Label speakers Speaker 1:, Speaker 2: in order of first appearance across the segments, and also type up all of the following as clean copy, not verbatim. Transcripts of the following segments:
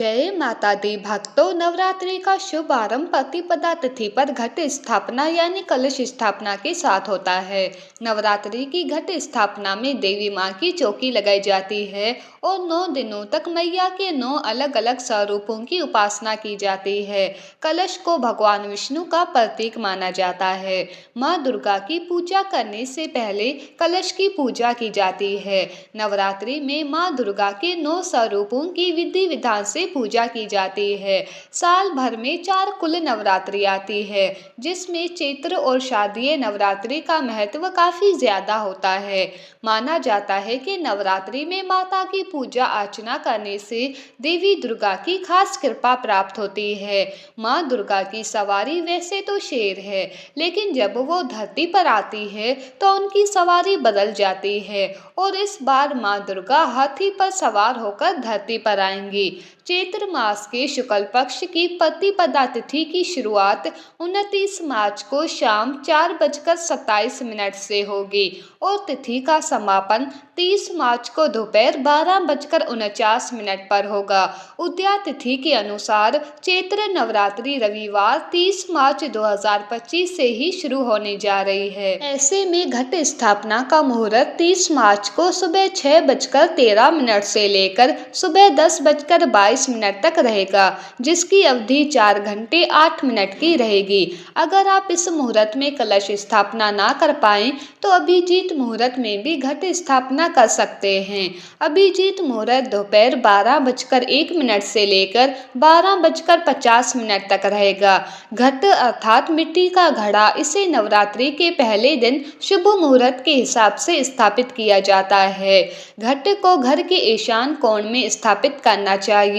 Speaker 1: जय माता दी भक्तों, नवरात्रि का शुभ आरंभ प्रतिपदा तिथि पर घट स्थापना यानी कलश स्थापना के साथ होता है। नवरात्रि की घट स्थापना में देवी माँ की चौकी लगाई जाती है और 9 दिनों तक मैया के 9 अलग अलग स्वरूपों की उपासना की जाती है। कलश को भगवान विष्णु का प्रतीक माना जाता है। माँ दुर्गा की पूजा करने से पहले कलश की पूजा की जाती है। नवरात्रि में माँ दुर्गा के 9 स्वरूपों की विधि विधान से पूजा की जाती है। साल भर में 4 कुल नवरात्रि आती है, जिसमें चैत्र और शारदीय नवरात्रि का महत्व काफी ज्यादा होता है। माना जाता है कि नवरात्रि में माता की पूजा अर्चना करने से देवी दुर्गा की खास कृपा प्राप्त होती है। माँ दुर्गा की सवारी वैसे तो शेर है, लेकिन जब वो धरती पर आती है तो उनकी सवारी बदल जाती है और इस बार माँ दुर्गा हाथी पर सवार होकर धरती पर आएंगी। चैत्र मास के शुक्ल पक्ष की प्रतिपदा तिथि की शुरुआत 29 मार्च को शाम 4:27 से होगी और तिथि का समापन 30 मार्च को दोपहर 12:49 पर होगा। उदया तिथि के अनुसार चैत्र नवरात्रि रविवार 30 मार्च 2025 से ही शुरू होने जा रही है। ऐसे में घट स्थापना का मुहूर्त 30 मार्च को सुबह 6:13 से लेकर सुबह 10:22 तक रहेगा, जिसकी अवधि 4 घंटे 8 मिनट की रहेगी। अगर आप इस मुहूर्त में कलश स्थापना ना कर पाएं तो अभिजीत मुहूर्त में भी घट स्थापना कर सकते हैं। अभिजीत मुहूर्त दोपहर 12:01 से लेकर 12:50 तक रहेगा। घट अर्थात मिट्टी का घड़ा, इसे नवरात्रि के पहले दिन शुभ मुहूर्त के हिसाब से स्थापित किया जाता है। घट को घर के ईशान कोण में स्थापित करना चाहिए।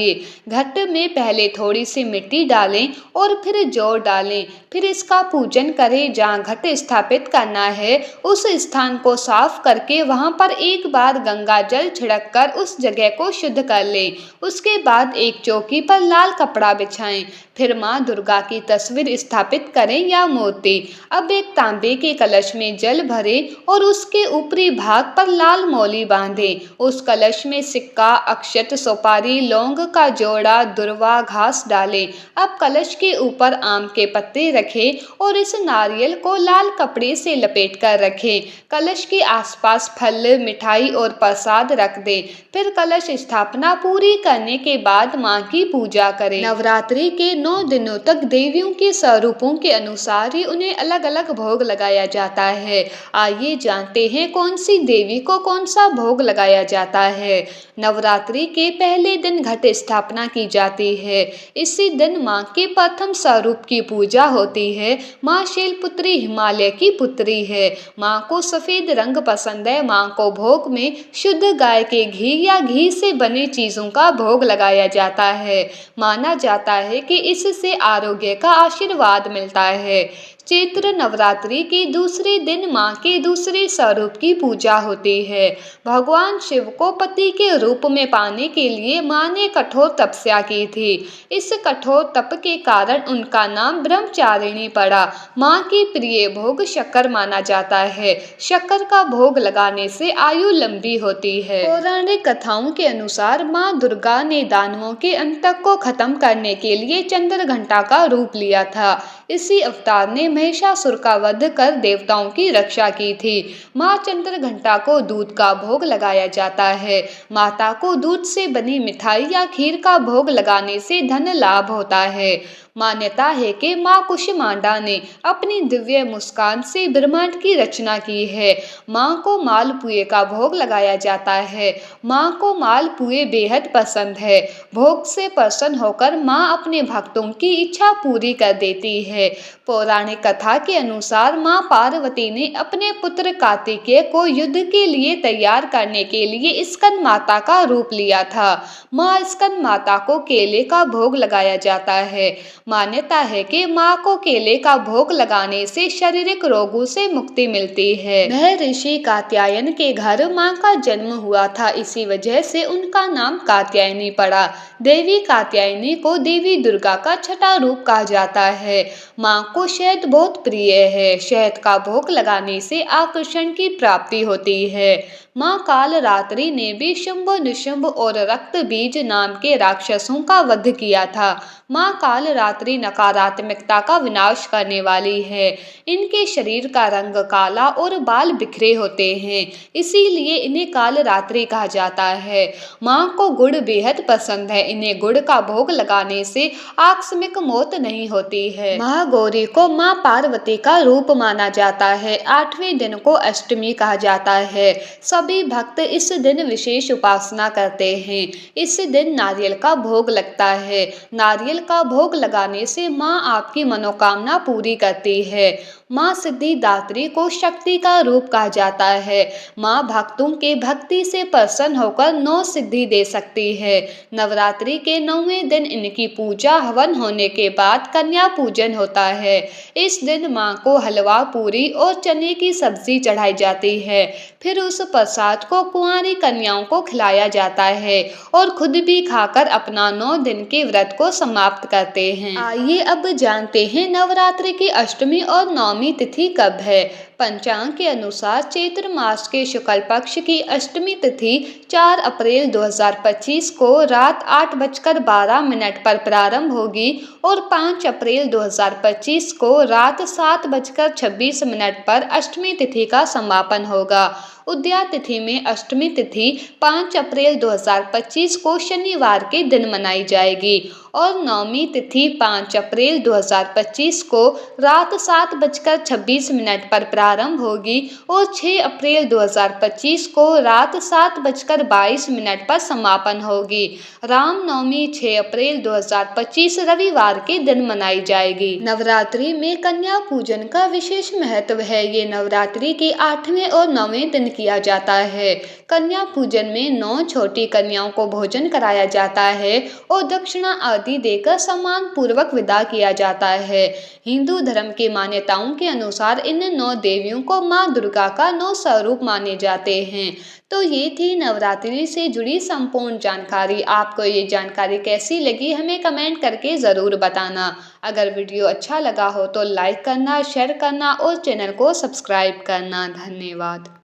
Speaker 1: घट में पहले थोड़ी सी मिट्टी डालें और फिर जौ डालें, फिर इसका पूजन करें। जहाँ घट स्थापित करना है उस स्थान को साफ करके वहां पर एक बार गंगा जल छिड़ककर उस जगह को शुद्ध कर लें। उसके बाद एक चौकी पर लाल कपड़ा बिछाएं, फिर माँ दुर्गा की तस्वीर स्थापित करें या मूर्ति। अब एक तांबे के कलश में जल भरें और उसके ऊपरी भाग पर लाल मौली बांधें। उस कलश में सिक्का, अक्षत, सुपारी, लौंग का जोड़ा, दुर्वा घास डालें। अब कलश के ऊपर आम के पत्ते रखें और इस नारियल को लाल कपड़े से लपेट कर रखें। कलश के आसपास फल, मिठाई और प्रसाद रख दें। फिर कलश स्थापना पूरी करने के बाद माँ की पूजा करें। नवरात्रि के 9 दिनों तक देवियों के स्वरूपों के अनुसार ही उन्हें अलग अलग भोग लगाया जाता है। आइए जानते हैं कौन सी देवी को कौन सा भोग लगाया जाता है। नवरात्रि के पहले दिन घट स्थापना की जाती है। इसी दिन माँ के प्रथम स्वरूप की पूजा होती है। माँ शैलपुत्री हिमालय की पुत्री है। माँ को सफेद रंग पसंद है। माँ को भोग में शुद्ध गाय के घी या घी से बने चीजों का भोग लगाया जाता है। माना जाता है कि इससे आरोग्य का आशीर्वाद मिलता है। चैत्र नवरात्रि के दूसरे दिन माँ के दूसरे स्वरूप की पूजा होती है। भगवान शिव को पति के रूप में पाने के लिए माँ ने कठोर तपस्या की थी। इस कठोर तप के कारण उनका नाम ब्रह्मचारिणी पड़ा। माँ की प्रिय भोग शक्कर माना जाता है। शक्कर का भोग लगाने से आयु लंबी होती है। पौराणिक कथाओं के अनुसार माँ दुर्गा ने दानवों के अंतक को खत्म करने के लिए चंद्रघंटा का रूप लिया था। इसी अवतार ने महिषासुर का वध कर देवताओं की रक्षा की थी। माँ चंद्रघंटा को दूध का भोग लगाया जाता है। माता को दूध से बनी मिठाई या खीर का भोग लगाने से धन लाभ होता है। मान्यता है कि माँ कुष्मांडा ने अपनी दिव्य मुस्कान से ब्रह्मांड की रचना की है। माँ को मालपुए का भोग लगाया जाता है। माँ को मालपुए बेहद पसंद है। भोग से प्रसन्न होकर माँ अपने भक्तों की इच्छा पूरी कर देती है। पौराणिक कथा के अनुसार माँ पार्वती ने अपने पुत्र कार्तिकेय को युद्ध के लिए तैयार करने के लिए स्कंद माता का रूप लिया था। माँ स्कंद माता को केले का भोग लगाया जाता है। मान्यता है कि माँ को केले का भोग लगाने से शारीरिक रोगों से मुक्ति मिलती है। महर्षि कात्यायन के घर माँ का जन्म हुआ था, इसी वजह से उनका नाम कात्यायनी पड़ा। देवी कात्यायनी को देवी दुर्गा का छठा रूप कहा जाता है। माँ को शहद बहुत प्रिय है। शहद का भोग लगाने से आकर्षण की प्राप्ति होती है। माँ कालरात्रि ने भी शुंभ निशुंभ और रक्त बीज नाम के राक्षसों का वध किया था। माँ कालरात्रि नकारात्मकता का विनाश करने वाली है। इनके शरीर का रंग काला और बाल बिखरे होते हैं, इसीलिए इन्हें कालरात्रि कहा जाता है। माँ को गुड़ बेहद पसंद है। इन्हें गुड़ का भोग लगाने से आकस्मिक मौत नहीं होती है। महागौरी को माँ पार्वती का रूप माना जाता है। 8वें दिन को अष्टमी कहा जाता है। सभी भक्त इस दिन विशेष उपासना करते हैं। इस दिन नारियल का भोग लगता है। नारियल का भोग लगाने से माँ आपकी मनोकामना पूरी करती है। माँ सिद्धिदात्री को शक्ति का रूप कहा जाता है। माँ भक्तों के भक्ति से प्रसन्न होकर 9 सिद्धि दे सकती है। नवरात्रि के 9वें दिन इनकी पूजा हवन होने के बाद कन्या पूजन होता है। इस दिन माँ को हलवा, पूरी और चने की सब्जी चढ़ाई जाती है। फिर उस प्रसाद को कुंवारी कन्याओं को खिलाया जाता है और खुद भी खाकर अपना 9 दिन के व्रत को समाप्त करते हैं। आइए अब जानते हैं नवरात्रि की अष्टमी और नवमी तिथि कब है। पंचांग के अनुसार चैत्र मास के शुक्ल पक्ष की अष्टमी तिथि 4 अप्रैल 2025 को रात 8:12 पर प्रारंभ होगी और 5 अप्रैल 2025 को रात 7:26 पर अष्टमी तिथि का समापन होगा। उदया तिथि में अष्टमी तिथि 5 अप्रैल 2025 को शनिवार के दिन मनाई जाएगी और नवमी तिथि 5 अप्रैल 2025 को रात 7:26 पर प्रारंभ होगी और 6 अप्रैल 2025 को रात 7:22 पर समापन होगी। रामनवमी 6 अप्रैल 2025 रविवार के दिन मनाई जाएगी। नवरात्रि में कन्या पूजन का विशेष महत्व है। ये नवरात्रि के 8वें और 9वें दिन किया जाता है। कन्या पूजन में 9 छोटी कन्याओं को भोजन कराया जाता है और दक्षिणा आदि देकर सम्मान पूर्वक विदा किया जाता है। हिंदू धर्म की मान्यताओं के अनुसार इन 9 देवियों को माँ दुर्गा का 9 स्वरूप माने जाते हैं। तो ये थी नवरात्रि से जुड़ी संपूर्ण जानकारी। आपको ये जानकारी कैसी लगी हमें कमेंट करके ज़रूर बताना। अगर वीडियो अच्छा लगा हो तो लाइक करना, शेयर करना और चैनल को सब्सक्राइब करना। धन्यवाद।